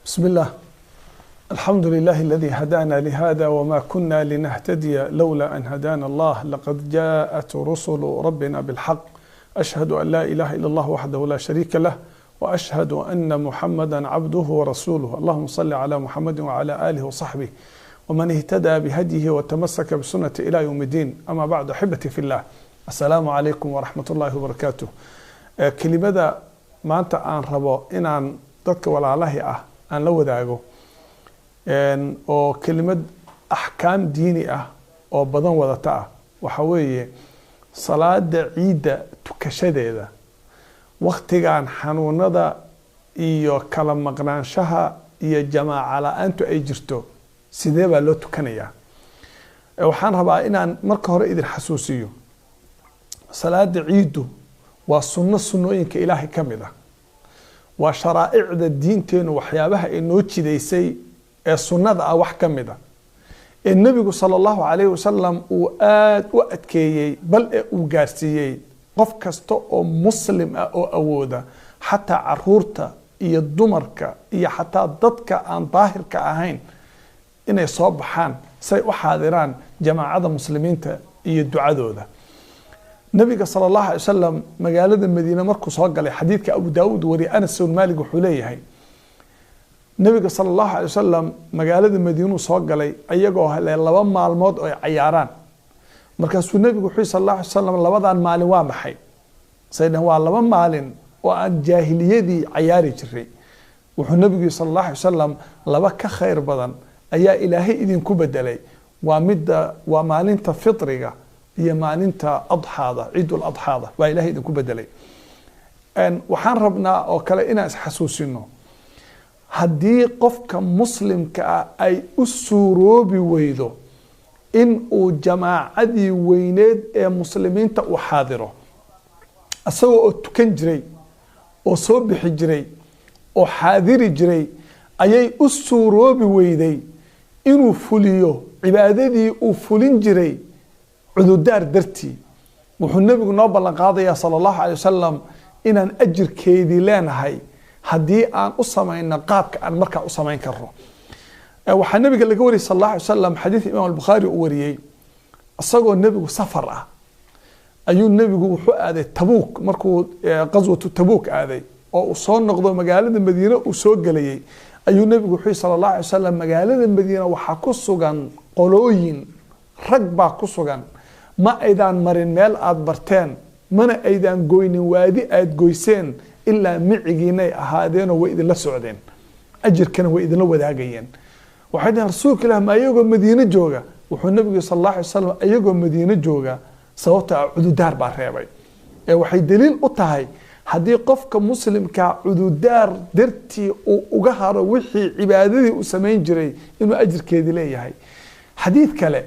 بسم الله. الحمد لله الذي هدانا لهذا وما كنا لنهتدي لولا أن هدانا الله. لقد جاءت رسل ربنا بالحق. أشهد أن لا إله إلا الله وحده لا شريك له، وأشهد أن محمدا عبده ورسوله. اللهم صل على محمد وعلى آله وصحبه ومن اهتدى بهديه وتمسك بسنة إلى يوم الدين. أما بعد، أحبتي في الله، السلام عليكم ورحمة الله وبركاته. كلمة ما أنت أن ربو إن أن dadka walaalahi ah aan la wadaago oo kelimad ahkaam diini ah oo badan wadata ah waxa weeye salaada ciida tukashadeeda waqtigan xanuunada iyo kala maqnaanshaha iyo jamaaca la'aantu ay jirto sidee baa loo tukanayaa. waxaan rabaa inaan marka hore idin xasuusiyo salaada ciidu waa sunnooyinka Ilaahay kamid ah, waa sharaa'icda diinteenu waxyaabaha ay noo jidaysay ee sunnada ah wax ka mid ah ee nabigu sallallahu alayhi wasallam uu aad u adkeeyay bal ee uu gaarsiiyay qof kasta oo muslim ah oo awooda, xataa caruurta iyo dumarka iyo xataa dadka aan daahirka ahayn inay soo baxaan say u xaadiraan jamaacada muslimiinta iyo ducadooda. nabiga sallallahu alayhi wasallam magaalada Madiina markuu soo galay, xadiidka Abu Daawud wari Anas bin Malik wuxuu leeyahay nabiga sallallahu alayhi wasallam magaalada Madiina soo galay ayagoo helay 2 maalmood oo ay ciyaaraan. markaasuu nabigu wuxuu sallallahu alayhi wasallam labadan maalin waa maxay? sayna waa 2 maalin oo aan jaahiliyadii ciyaari jiray. wuxuu nabigu sallallahu alayhi wasallam 2 ka khayr badan ayaa Ilaahay idinku bedelay. waa maalinta fitriga iyo maalinta adxaada, ciidul adxaada waa Ilaahay idinku bedelay. waxaan rabnaa oo kale inaan isxasuusino haddii qofka muslimka ah ay u suuroobi weydo in uu jamaacadii weyneed ee muslimiinta u xaadiro asagoo oo tukan jiray oo soo bixi jiray oo xaadiri jiray, ayay u suuroobi weyday inuu fuliyo cibaadadii uu fulin jiray cudurdaar dartii. wuxuu nabigu noo ballan qaadayaa sallallahu alayhi wasallam inaan ajirkeedii leenahay haddii aan u samayno qaabka aan markaa u samayn karno. waxaa nabiga laga wariyay sallallahu alayhi wasallam xadiis Imaam al-Bukhari uu wariyay, asagoo nabigu safar ah ayuu nabigu wuxuu aaday Tabuuk. markuu qaswatu Tabuuk aaday oo uu soo noqdo magaalada Madiina uu soo galayay, ayuu nabigu wuxuu sallallahu alayhi wasallam magaalada Madiina waxa ku sugan qolooyin rag baa ku sugan, ma aydaan marin meel aad barteen, mana aydaan goynin waadi aad goyseen ilaa micigiinay ahaadeenoo way idinla socdeen, ajirkana way idinla wadaagayeen. waxay dhaheen rasuulka ilaah ma ayagoo Madiina jooga? wuxuu nabigu sallallahu alayhi wasallam ayagoo Madiina jooga sababta cududaar baa reebay. waxay daliil u tahay haddii qofka muslimka cududaar dartii uu uga haro wixii cibaadadii uu samayn jiray inuu ajirkeedii leeyahay. xadiid kale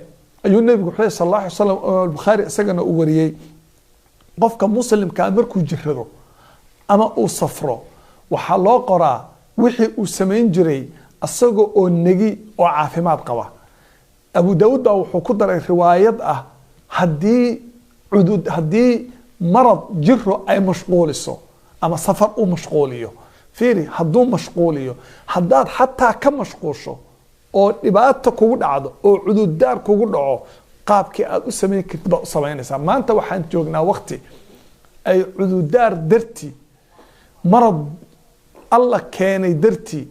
ayuu nabigu wuxuu sallallahu alayhi wasallam oo Bukhari isagana uu wariyay, qofka muslimka markuu jirrado ama uu safro waxa loo qoraa wixii uu samayn jiray asagoo oo nagi oo caafimaad qaba. Abu Daawud wuxuu ku daray riwaayad ah haddii marad jirro ay mashquuliso ama safar u mashquuliyo, fiiri hadduu mashquuliyo, haddaad xataa ka mashquusho oo dhibaato kugu dhacdo oo cududaar kugu dhaco, qaabkii aad u samayn kartid baad u samaynaysaa. maanta waxaan joognaa waqti ay cududaar dartii, marad alla keenay dartii,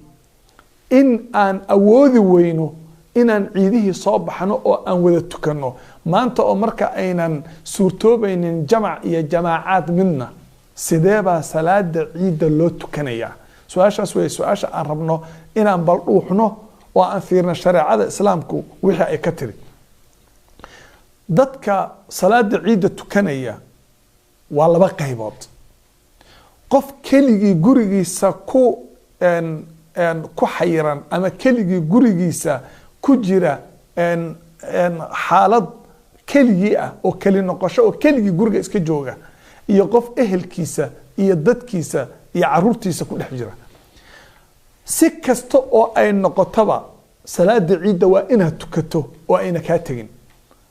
in aan awoodi weyno inaan ciidihii soo baxno oo aan wada tukanno. maanta oo marka aynan suurtoobaynin jamac iyo jamaacaad midna, sidee baa salaada ciida loo tukanayaa? su-aashaas way su-aasha aan rabno inaan bal dhuuxno oo aan fiirno shareecada islaamku wixii ay ka tiri. dadka salaada ciida tukanaya waa 2 qaybood. qof keligii gurigiisa ku xayiran ama keligii gurigiisa ku jira xaalad keligii ah oo keli noqosho oo keligii guriga iska jooga, iyo qof ehelkiisa iyo dadkiisa iyo caruurtiisa ku dhex jira. si kasta oo ay noqotaba salaada ciida waa inaad tukato oo ayna kaa tegin.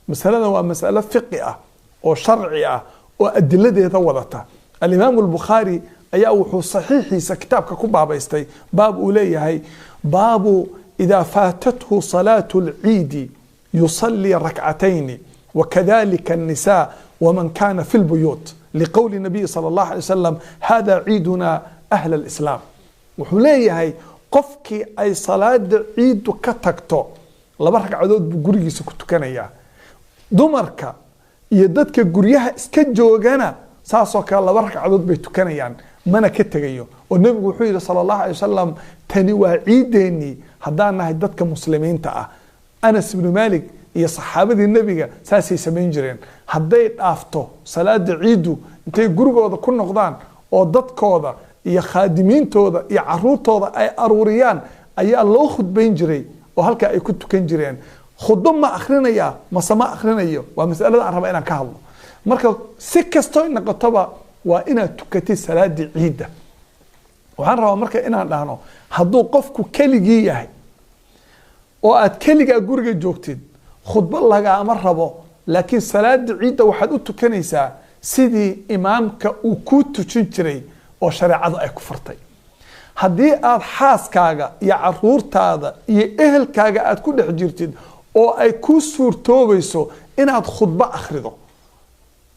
masaladan waa mas'alo fiqi ah oo sharci ah oo adiladeeda wadata. al-Imam al-Bukhari ayaa wuxuu saxiixiisa kitaabka ku baabaystay baab uu leeyahay baabu idaa faatathu salaatu lciidi yusallii rakcatayni wakadalika الnisaa waman kana fi lbuyuut liqowli nabiyi sala allahu alay wasalam hada ciiduna ahla alislaam. wuxuu leeyahay qofkii ay salaada ciidu ka tagto 2 ragcadood buu gurigiisa ku tukanayaa. dumarka iyo dadka guryaha iska joogana saasoo kale 2 ragcadood bay tukanayaan mana ka tegayo. oo nabigu wuxuu yidhi sala allahu alay wasalam tani waa ciideennii haddaan nahay dadka muslimiinta ah. anas ibnu maalik iyo saxaabadii nebiga saasay samayn jireen. hadday dhaafto salaada ciidu intay gurigooda ku noqdaan oo dadkooda iyo khaadimiintooda iyo caruurtooda ay aruuriyaan ayaa loo khudbayn jiray oo halkaa ay ku tukan jireen. khudbo ma akhrinayaa mase ma akhrinayo waa masalada aan raba inaan ka hadlo. marka si kastoo noqotoba waa inaad tukatid salaadii ciidda. waxaan rabaa marka inaan dhahno hadduu qofku keligii yahay oo aad keligaa guriga joogtid khudbo lagaama rabo, laakiin salaada ciidda waxaad u tukanaysaa sidii imaamka uu kuu tujin jiray oo shareecadu ay ku fartay. haddii aad xaaskaaga iyo caruurtaada iyo ehelkaaga aad ku dhex jirtid oo ay kuu suurtoobayso inaad khudbo akhrido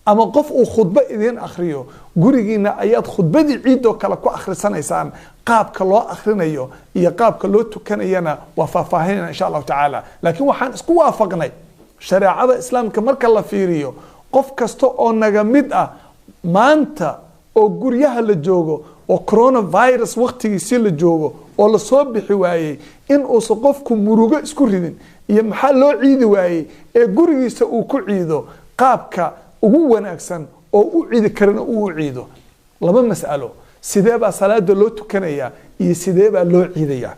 ama qof uu khudbo idiin akhriyo, gurigiina ayaad khudbadii ciidoo kale ku akhrisanaysaan. qaabka loo akhrinayo iyo qaabka loo tukanayana waa faahfaahinayna insha allahu tacaala. laakiin waxaan isku waafaqnay shareecada islaamka marka la fiiriyo qof kasta oo naga mid ah maanta oo guryaha la joogo oo coronavirus waqtigiisii la joogo oo la soo bixi waayey in uusan qofku murugo isku ridin iyo maxaa loo ciidi waayey ee gurigiisa uu ku ciido qaabka ugu wanaagsan oo u ciidi karana uu ciido. 2 mas'alo, sidee baa salaada loo tukanayaa iyo sidee baa loo ciidayaa.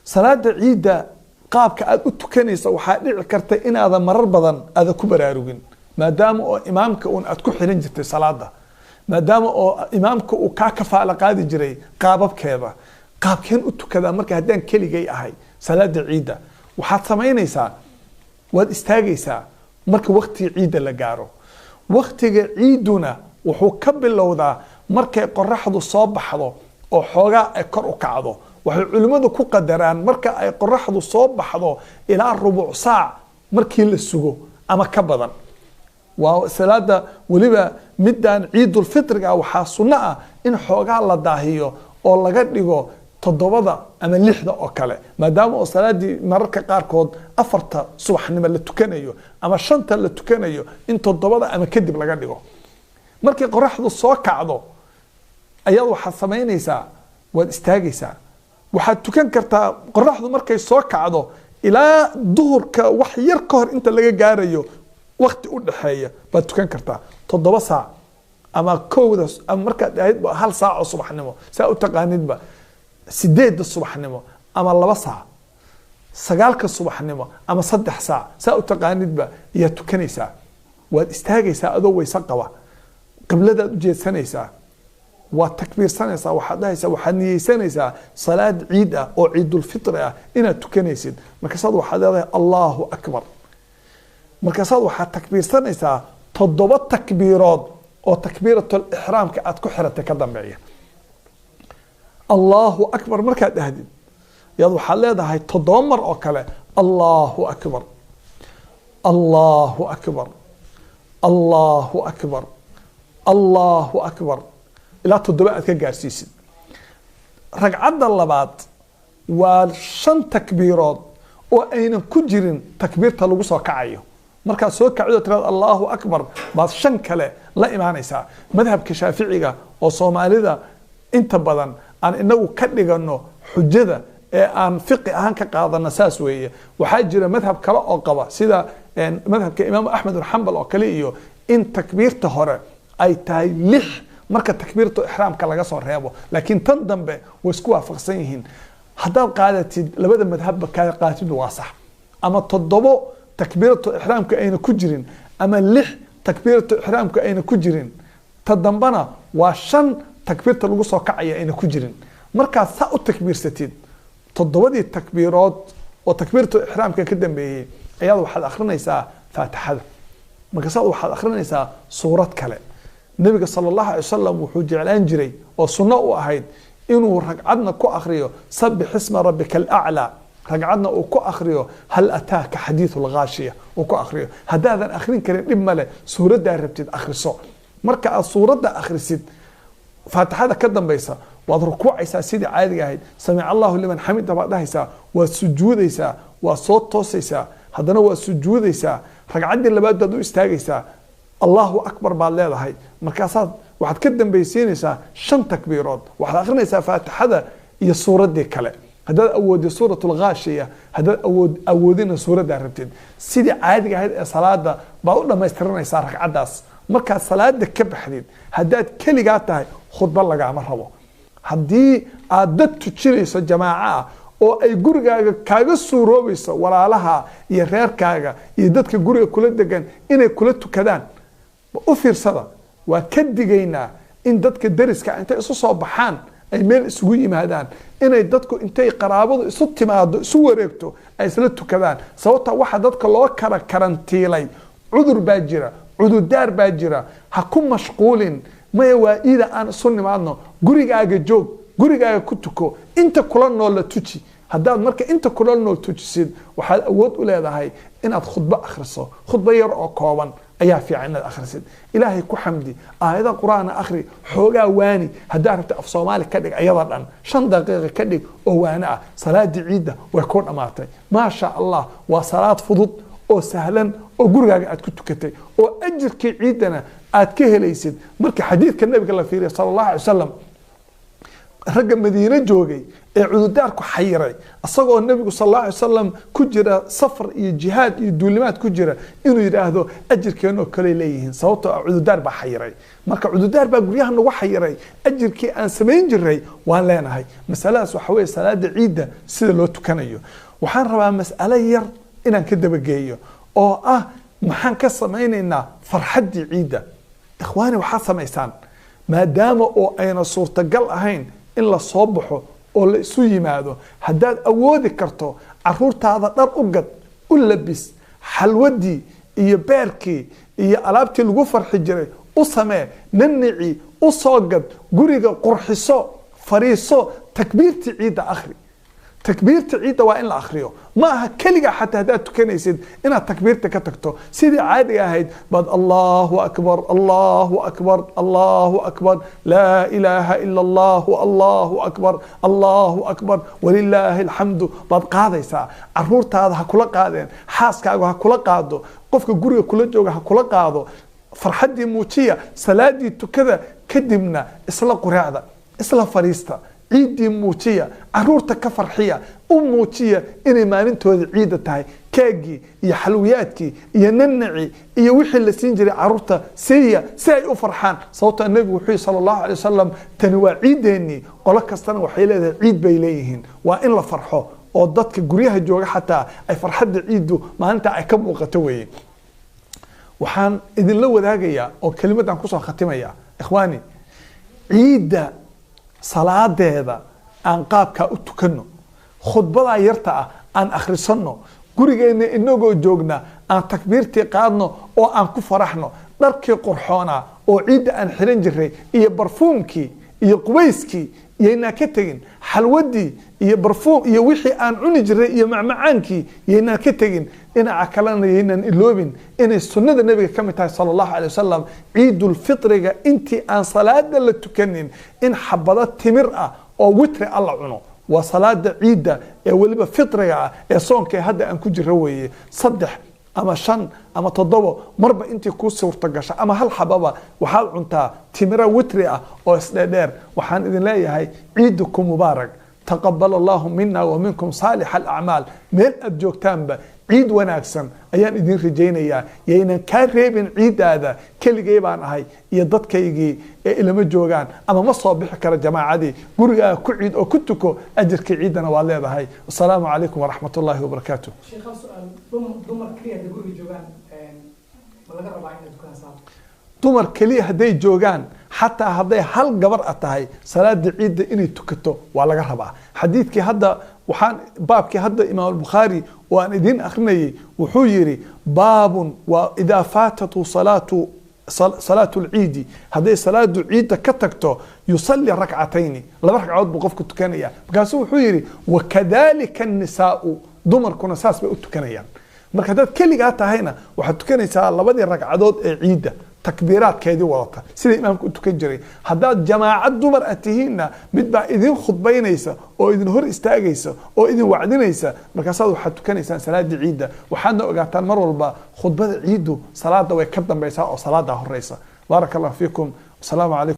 salaada ciidda qaabka aad u tukanaysa waxaa dhici karta inaadan marar badan aada ku baraarugin maadaama oo imaamka uun aad ku xiran jirtay salaada, maadaama oo imaamka uu kaa kafaala qaadi jiray qaababkeeda. qaabkeen u tukadaa marka haddaan keligay ahay salaada ciidda? waxaad samaynaysaa waad istaagaysaa marka waqtiga ciidda la gaaro. waqtiga ciiduna wuxuu ka bilowdaa markay qoraxdu soo baxdo oo xoogaa ay kor u kacdo. waxay culimmadu ku qadaraan marka ay qoraxdu soo baxdo ilaa 1/4 saac markii la sugo ama ka badan. waa salaada weliba midaan ciidul fitriga waxaa sunno ah in xoogaa la daahiyo oo laga dhigo 7 ama 6 oo kale, maadaama oo salaadii mararka qaarkood 4 subaxnimo la tukanayo ama 5 la tukanayo in 7 ama kadib laga dhigo. markii qoraxdu soo kacdo ayaad waxaad samaynaysaa waad istaagaysaa. waxaad tukan kartaa qoraxdu markay soo kacdo ilaa duhurka wax yar ka hor inta laga gaarayo waqti u dhaxeeya baad tukan kartaa 7 saac ama 1 ama markaad ahayd 1 saac oo subaxnimo saa u taqaanidba 8 subaxnimo ama 2 saac 9 subaxnimo ama 3 saac saa u taqaanidba ayaa tukanaysaa. waad istaagaysaa adoo wayse qaba, qibladaad u jeedsanaysaa, waad takbiirsanaysaa, waxaad dhahaysaa waxaad niyeysanaysaa salaad ciid ah oo ciidul fitri ah inaad tukanaysid. markaasaad waxaad leedahay allahu akbar. markaasaad waxaad takbiirsanaysaa 7 takbiirood oo takbiiratul ixraamka aad ku xiratay ka dambeeya. allahu akbar markaad dhahdid yaad waxaad leedahay 7 mar oo kale allahu akbar, allahu akbar, allahu akbar, allahu akbar ilaa 7 aad ka gaarsiisid. ragcadda labaad waa 5 takbiirood oo aynan ku jirin takbiirta lagu soo kacayo. markaad soo kacdo tiraad allahu akbar baad 5 kale la imaanaysaa. madhabka shaaficiga oo soomaalida inta badan aan inagu ka dhigano xujada ee aan fiqi ahaan ka qaadana saas weeye. waxaa jira madhab kale oo qaba sida madhabka imaam axmed bin xambal oo kale iyo in takbiirta hore ay tahay 6 marka takbiirta ixraamka laga soo reebo, laakiin tan dambe way isku waafaqsan yihiin. haddaad qaadatid labada madhabba kaa qaatid waa sax, ama 7 takbiirta ixraamka ayna ku jirin ama 6 takbiirta ixraamka ayna ku jirin, ta dambana waa 5 takbiirta lagu soo kacaya ayna ku jirin. markaad saa u takbiirsatid 7 takbiirood oo takbiirta ixraamka ka dambeeyay ayaad waxaad akhrinaysaa faatixada. markaasaad waxaad akhrinaysaa suurad kale. nabiga sallallahu alayhi wasallam wuxuu jeclaan jiray oo sunno u ahayd inuu ragcadna ku akhriyo sabbix isma rabbikal a'la ragcadna uu ku akhriyo hal ataaka xadiithul ghaashiya uu ku akhriyo haddaadan akhrin karin dhib male suuraddaa rabtid akhriso marka aad suuradda akhrisid faatixada ka dambaysa waad rukuucaysaa sidii caadiga ahayd samic allahu liman xamida baad dhahaysaa waad sujuudaysaa waad soo toosaysaa haddana waad sujuudaysaa ragcaddii labaad baad u istaagaysaa allahu akbar baad leedahay markaasaad waxaad ka dambaysiinaysaa 5 takbiirood waxaad akhrinaysaa faatixada iyo suuraddii kale haddaad awoodid suuratul ghaashiya haddaad awoodina suuraddaa rabtid sidii caadiga ahayd ee salaada baad u dhammaystiranaysaa ragcaddaas markaad salaada ka baxdid haddaad keligaa tahay khudba lagaama rabo haddii aad dad tujinayso jamaaco ah oo ay gurigaaga kaaga suuroobayso walaalaha iyo reerkaaga iyo dadka guriga kula degan inay kula tukadaan u fiirsada waa ka digaynaa in dadka dariska intay isu soo baxaan ay meel isugu yimaadaan inay dadku intay qaraabadu isu timaado isu wareegto ay isla tukadaan sababta waxa dadka loo kala karantiilay cudur baa jira cudurdaar baa jira ha ku mashquulin maya waa iida aan isu nimaadno gurigaaga joog gurigaaga ku tuko inta kula nool la tuji haddaad marka inta kula nool tujisid waxaad awood u leedahay inaad khudbo akhriso khudbo yar oo kooban ayaa fiican inaad akhrisid ilaahay ku xamdi aayada quraan akhri xoogaa waani haddaad rabto af soomaali ka dhig ayada dhan 5 daqiiqo ka dhig oo waana ah salaadii ciidda way ku dhamaatay ma sha Allah waa salaad fudud oo sahlan oo gurigaaga aad ku tukatay oo ajirkii ciidana aad ka helaysid marka xadiidka nabiga la fiiriyo sallallahu alayhi wasallam ragga madiina joogay ee cudurdaarku xayiray asagoo nabigu sallallahu alayhi wasallam ku jira safar iyo jihaad iyo duulimaad ku jira inuu yiraahdo ajirkeeno kale leeyihiin sababtoo cudurdaar baa xayiray marka cudurdaar baa guryaha nagu xayiray ajirkii aan sameyn jiray waan leenahay mas'alaas waxa weeye salaada ciidda sida loo tukanayo waxaan rabaa mas'alo yar inaan ka dabageeyo oo ah maxaan ka samaynaynaa farxaddii ciidda ikhwaani waxaad samaysaan maadaama oo ayna suurtagal ahayn in la soo baxo oo la isu yimaado haddaad awoodi karto caruurtaada dhar u gad u labis xalwadii iyo beerkii iyo alaabtii lagu farxi jiray u samee nanici u soo gad guriga qurxiso fariiso takbiirtii ciidda akhri takbiirta ciidda waa in la akhriyo ma aha kaliya xataa hadaad tukanaysid inaad takbiirta ka tagto sidii caadiga ahayd bad Allahu akbar Allahu akbar Allahu akbar la ilaha illa Allah Allahu akbar Allahu akbar walillahi alhamdu bad qaadaysa caruurtaada ha kula qaadeen xaaskaaga ha kula qaado qofka guriga kula jooga ha kula qaado farxadii muujiya salaadii tukada kadibna isla quraacda isla fariista ciidii muujiya caruurta ka farxiya u muujiya inay maalintooda ciida tahay kaagii iyo xalwiyaadkii iyo nanaci iyo wixii la siin jiray caruurta siiya si ay u farxaan sababta nabigu wuxuu sallallahu alayhi wasallam tani waa ciideeni qolo kastana waxay leedahay ciid bay leeyihiin waa in la farxo oo dadka guryaha jooga xataa ay farxadda ciidu maalinta ay ka muuqato weeye waxaan idin la wadaagayaa oo kalimadan ku soo khatimaya ikhwaani ciida salaadeeda aan qaabka u tukano khudbada yarta ah aan akhrisano gurigeena inagoo joogna aan takbiirtii qaadno oo aan ku faraxno dharkii qurxoona oo ciidda aan xiran jiray iyo barfuumkii iyo qubayskii yayna ka tagin xalwadii iyo barfuum iyo wixii aan cuni jiray iyo macmacaankii yayna ka tagin dhinaca kalena yaynan iloobin inay sunnada nabiga ka mid tahay sallallahu alayhi wasallam ciidul fitriga intii aan salaada la tukanin in xabada timir ah oo witri alla cuno waa salaada ciidda ee waliba fitriga ah ee soonka hadda aan ku jiro weeye 3 ama 5 ama 7 marba intii ku suurta gasha ama hal xababa waxaad cuntaa timira witri ah oo isdheer waxaan idin leeyahay ciidukum mubaarak taqabbal Allahu minna wa minkum salih al-a'mal meel aad joogtaanba ciid wanaagsan ayaan idin rajaynayaa yaynan ka reebin ciidaada kaligay baan ahay iyo dadkaygii ee ilama joogaan ama ma soo bixi kara jamaacadii guriga ku ciid oo ku tuko ajirka ciidana waa leedahay assalaamu alaykum wa rahmatullahi wa barakatuh sheekh su'aal dumar kaliya guriga joogaan ma laga rabaa in tukanaysaa dumar kaliya haday joogaan حتى هذا هل جبر أتاهي صلاة العيد إني تكتو ولا جربها حديث كي هذا وحان باب كي هذا إمام البخاري وأن دين أخرني وحجري باب وإذا فاتت صلاة صلاة العيد هذه صلاة العيد كتكتو يصلي ركعتين لما ركعات بقف كتكنيا بقاسو حيري وكذلك النساء دمر كنا ساس بأتكنيا marka dad kaliga tahayna waxaad tukanaysaa labadii ragcadood ee ciida takbiiraadkeedii wadata sida imaamku u tukan jiray haddaad jamaacad dumar atihiinna mid baa idin khudbaynaysa oo idin hor istaagaysa oo idin wacdinaysa markaasaad waxaad tukanaysaan salaadii ciida waxaadna ogaataan mar walba khudbada ciidu salaada way ka dambaysaa oo salaada horeysa baaraka allah fiikum wasalaamu calaykum